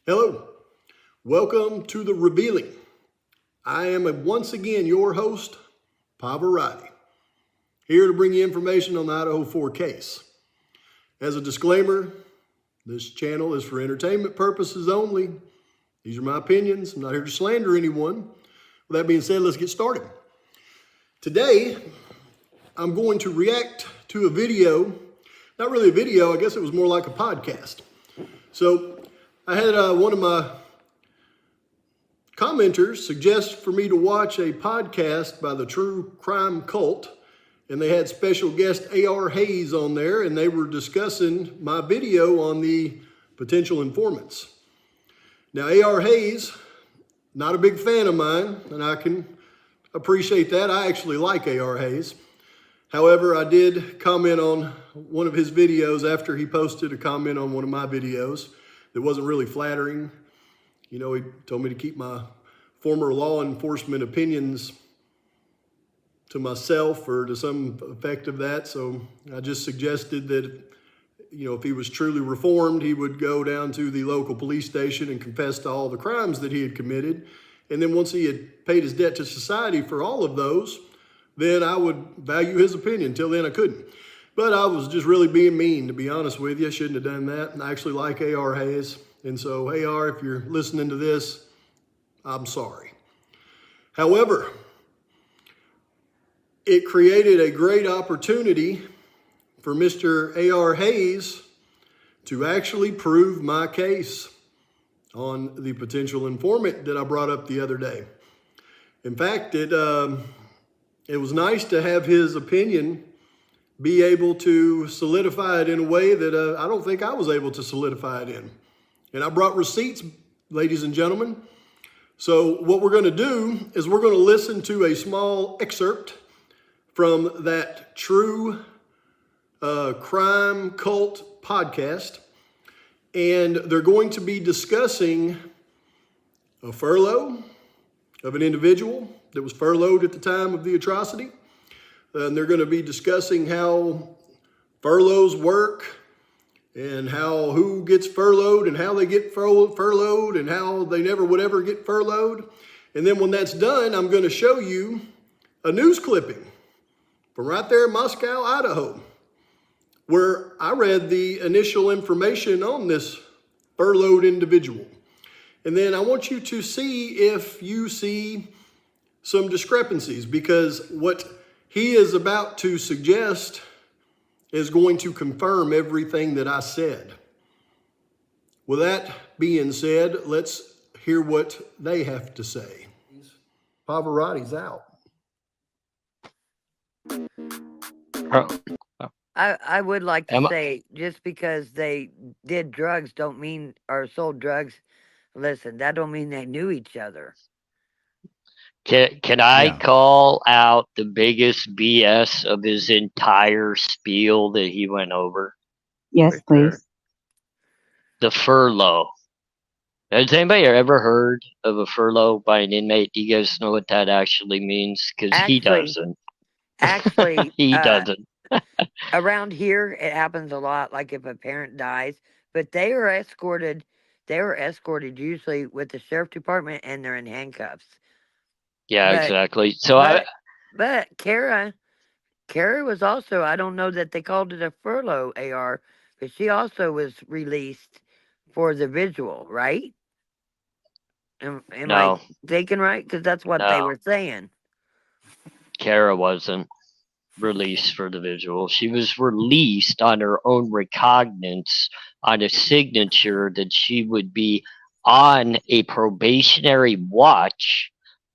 Hello, welcome to the Revealing. I am once again your host, Pavoratii, here to bring you information on the Idaho 4 case. As a disclaimer, this channel is for entertainment purposes only. These are my opinions. I'm not here to slander anyone. With that being said, let's get started. Today, I'm going to react to a video, not really a video, I guess it was more like a podcast. So I had one of my commenters suggest for me to watch a podcast by the True Crime Cult, and they had special guest A.R. Hayes on there, and they were discussing my video on the potential informants. Now, A.R. Hayes, not a big fan of mine, and I can appreciate that. I actually like A.R. Hayes. However, I did comment on one of his videos after he posted a comment on one of my videos that wasn't really flattering. You know, he told me to keep my former law enforcement opinions to myself or to some effect of that. So I just suggested that, you know, if he was truly reformed, he would go down to the local police station and confess to all the crimes that he had committed. And then once he had paid his debt to society for all of those, then I would value his opinion. Till then I couldn't. But I was just really being mean, to be honest with you. I shouldn't have done that. And I actually like A.R. Hayes. And so, A.R., if you're listening to this, I'm sorry. However, it created a great opportunity for Mr. A.R. Hayes to actually prove my case on the potential informant that I brought up the other day. In fact, it was nice to have his opinion be able to solidify it in a way that I don't think I was able to solidify it in. And I brought receipts, ladies and gentlemen. So what we're going to do is we're going to listen to a small excerpt from that True Crime Cult podcast. And they're going to be discussing a furlough of an individual that was furloughed at the time of the atrocity. And they're going to be discussing how furloughs work and how who gets furloughed and how they get furloughed and how they never would ever get furloughed. And then when that's done, I'm going to show you a news clipping from right there in Moscow, Idaho, where I read the initial information on this furloughed individual. And then I want you to see if you see some discrepancies, because what he is about to suggest is going to confirm everything that I said. With that being said, let's hear what they have to say. Pavarotti's out. I would like to say, just because they did drugs don't mean, or sold drugs, listen, that don't mean they knew each other. Can I call out the biggest BS of his entire spiel that he went over? Yes, please. The furlough. Has anybody ever heard of a furlough by an inmate? Do you guys know what that actually means? Because he doesn't. Actually, he doesn't. Around here, it happens a lot, like if a parent dies, but they are escorted. They were escorted usually with the sheriff department, and they're in handcuffs. Yeah, exactly. So but Kara was also, I don't know that they called it a furlough, AR, but she also was released for the visual, right? Am I thinking right? Because that's what they were saying. Kara wasn't released for the visual. She was released on her own recognizance on a signature that she would be on a probationary watch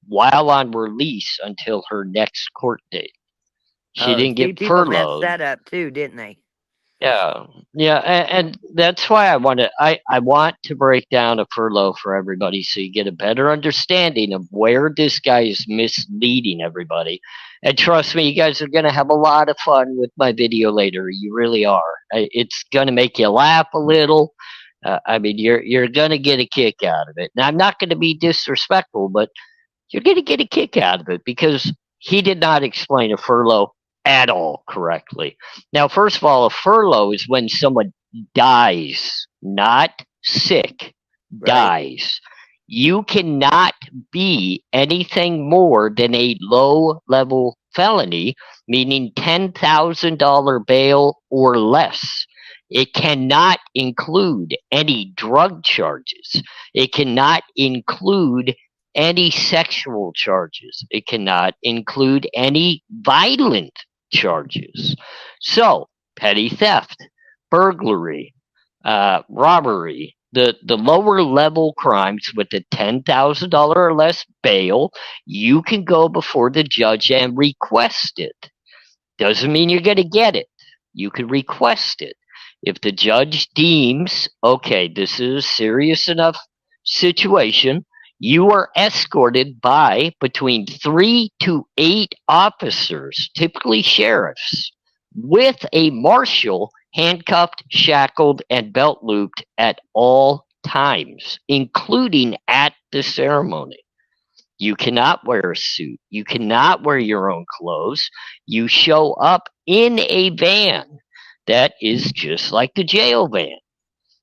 while on release until her next court date. She didn't get furloughed. People messed that up too, didn't they? Yeah, and that's why I want to break down a furlough for everybody so you get a better understanding of where this guy is misleading everybody. And trust me, you guys are going to have a lot of fun with my video later. You really are. It's going to make you laugh a little. I mean, you're going to get a kick out of it. Now, I'm not going to be disrespectful, but you're going to get a kick out of it because he did not explain a furlough at all correctly. Now, first of all, a furlough is when someone dies, not sick, dies. You cannot be anything more than a low-level felony, meaning $10,000 bail or less. It cannot include any drug charges. It cannot include any sexual charges. It cannot include any violent charges. So, petty theft, burglary, robbery, the lower level crimes with the $10,000 or less bail, you can go before the judge and request it. Doesn't mean you're going to get it. You can request it. If the judge deems, okay, this is a serious enough situation, you are escorted by between 3 to 8 officers, typically sheriffs, with a marshal handcuffed, shackled, and belt looped at all times, including at the ceremony. You cannot wear a suit. You cannot wear your own clothes. You show up in a van that is just like the jail van.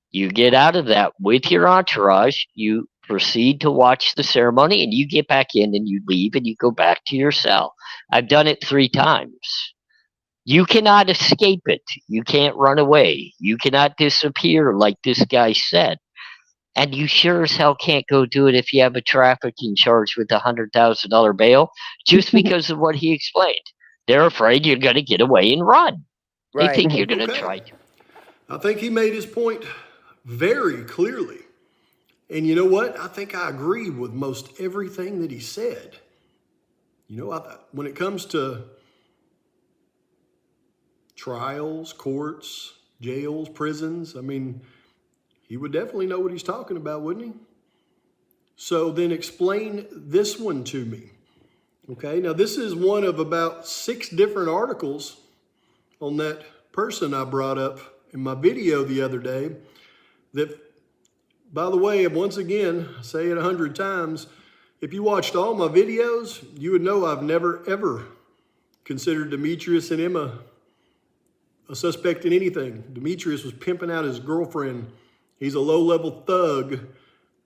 You get out of that with your entourage. You proceed to watch the ceremony, and you get back in and you leave and you go back to your cell. I've done it 3 times. You cannot escape it. You can't run away. You cannot disappear like this guy said. And you sure as hell can't go do it if you have a trafficking charge with $100,000 bail, just because of what he explained. They're afraid you're going to get away and run. They Right. think you're going to Okay. try to. I think he made his point very clearly. And you know what? I think I agree with most everything that he said. You know, when it comes to trials, courts, jails, prisons, I mean, he would definitely know what he's talking about, wouldn't he? So then explain this one to me. Okay, now this is one of about 6 different articles on that person I brought up in my video the other day that, by the way, once again, I say it 100 times, if you watched all my videos, you would know I've never, ever considered Demetrius and Emma a suspect in anything. Demetrius was pimping out his girlfriend. He's a low-level thug,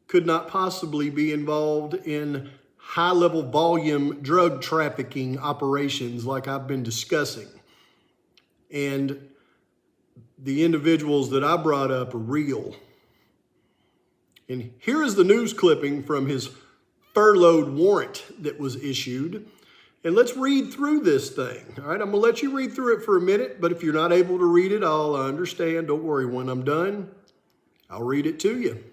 could not possibly be involved in high-level volume drug trafficking operations like I've been discussing. And the individuals that I brought up are real. And here is the news clipping from his furloughed warrant that was issued. And let's read through this thing. All right, I'm gonna let you read through it for a minute, but if you're not able to read it, I'll understand. Don't worry, when I'm done, I'll read it to you.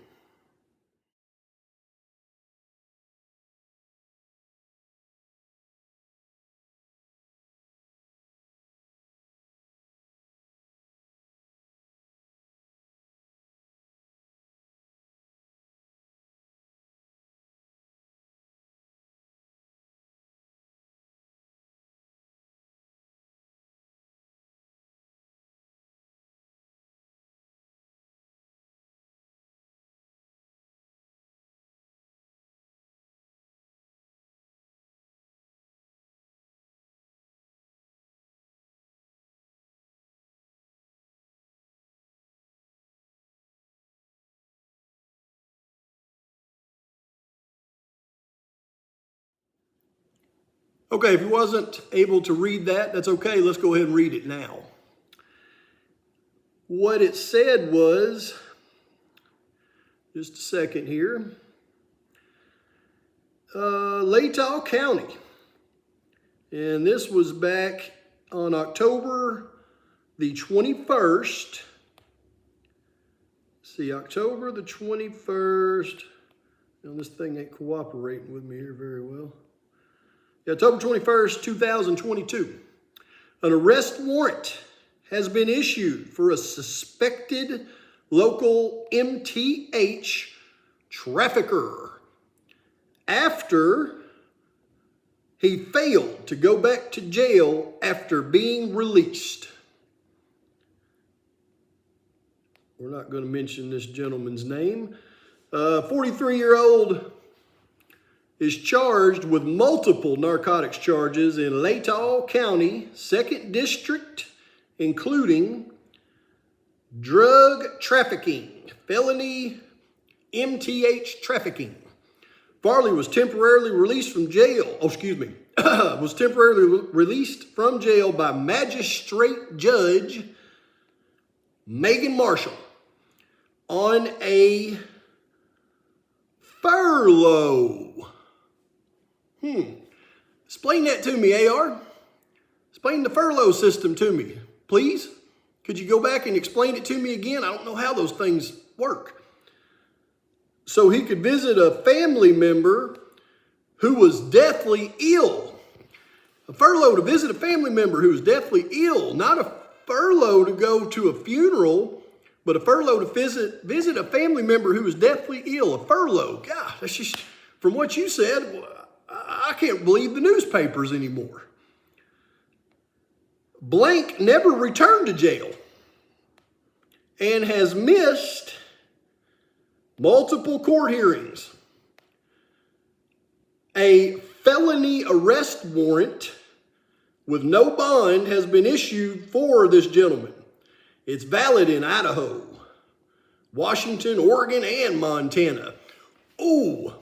Okay, if you wasn't able to read that, that's okay. Let's go ahead and read it now. What it said was, just a second here, Latah County. And this was back on October the 21st. See, October the 21st. Now, this thing ain't cooperating with me here very well. Yeah, October 21st, 2022. An arrest warrant has been issued for a suspected local MTH trafficker after he failed to go back to jail after being released. We're not going to mention this gentleman's name. 43-year-old is charged with multiple narcotics charges in Latah County, 2nd District, including drug trafficking, felony MTH trafficking. Farley was temporarily released from jail. Was temporarily released from jail by Magistrate Judge Megan Marshall on a furlough. Explain that to me, AR. Explain the furlough system to me, please. Could you go back and explain it to me again? I don't know how those things work. So he could visit a family member who was deathly ill. A furlough to visit a family member who was deathly ill. Not a furlough to go to a funeral, but a furlough to visit a family member who was deathly ill. A furlough. God, that's just, from what you said, I can't believe the newspapers anymore. Blank never returned to jail and has missed multiple court hearings. A felony arrest warrant with no bond has been issued for this gentleman. It's valid in Idaho, Washington, Oregon, and Montana. Ooh,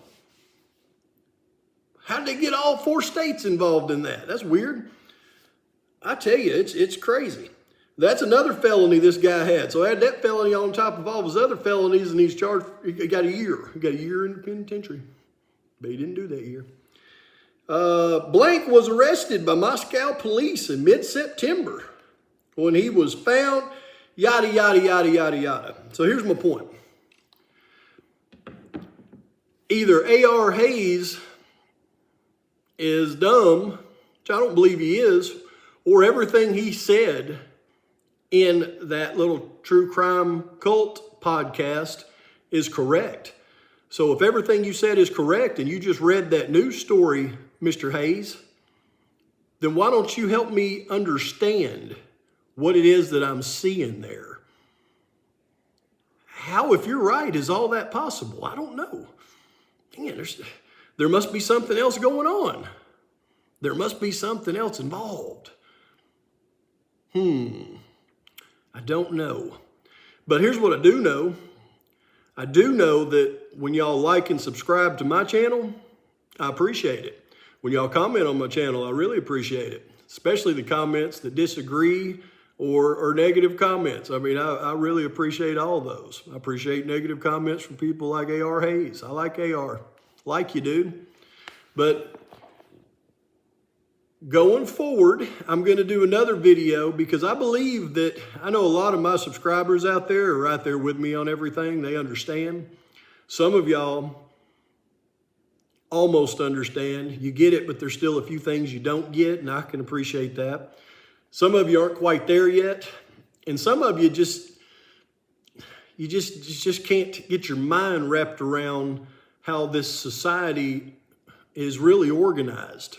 how did they get all 4 states involved in that? That's weird. I tell you, it's crazy. That's another felony this guy had. So I had that felony on top of all his other felonies, and he's charged, he got a year. He got a year in the penitentiary. But he didn't do that year. Blank was arrested by Moscow police in mid-September when he was found, yada, yada, yada, yada, yada. So here's my point. Either A.R. Hayes is dumb, which I don't believe he is, or everything he said in that little true crime cult podcast is correct. So if everything you said is correct and you just read that news story, Mr. Hayes, then why don't you help me understand what it is that I'm seeing there? How, if you're right, is all that possible? I don't know. Man, there must be something else going on. There must be something else involved. I don't know. But here's what I do know. I do know that when y'all like and subscribe to my channel, I appreciate it. When y'all comment on my channel, I really appreciate it. Especially the comments that disagree or negative comments. I mean, I really appreciate all those. I appreciate negative comments from people like A.R. Hayes. I like A.R. Like you, dude. But going forward, I'm going to do another video because I believe that I know a lot of my subscribers out there are right there with me on everything. They understand. Some of y'all almost understand. You get it, but there's still a few things you don't get, and I can appreciate that. Some of you aren't quite there yet, and some of you just can't get your mind wrapped around how this society is really organized.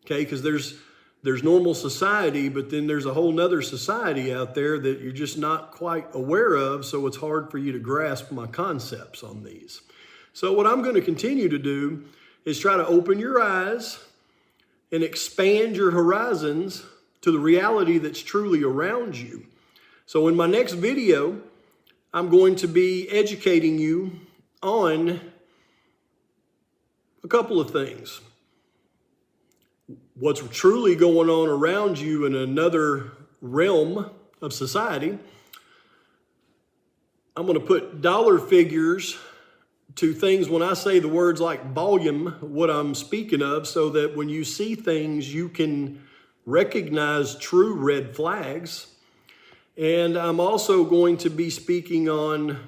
Okay, because there's normal society, but then there's a whole nother society out there that you're just not quite aware of, so it's hard for you to grasp my concepts on these. So what I'm going to continue to do is try to open your eyes and expand your horizons to the reality that's truly around you. So in my next video, I'm going to be educating you on a couple of things. What's truly going on around you in another realm of society. I'm going to put dollar figures to things when I say the words like volume, what I'm speaking of, so that when you see things, you can recognize true red flags. And I'm also going to be speaking on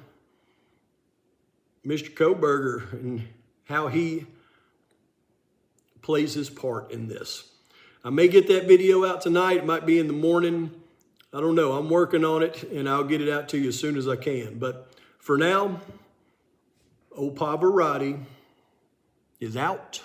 Mr. Kohberger and how he plays his part in this. I may get that video out tonight. It might be in the morning. I don't know. I'm working on it, and I'll get it out to you as soon as I can. But for now, old Pavoratii is out.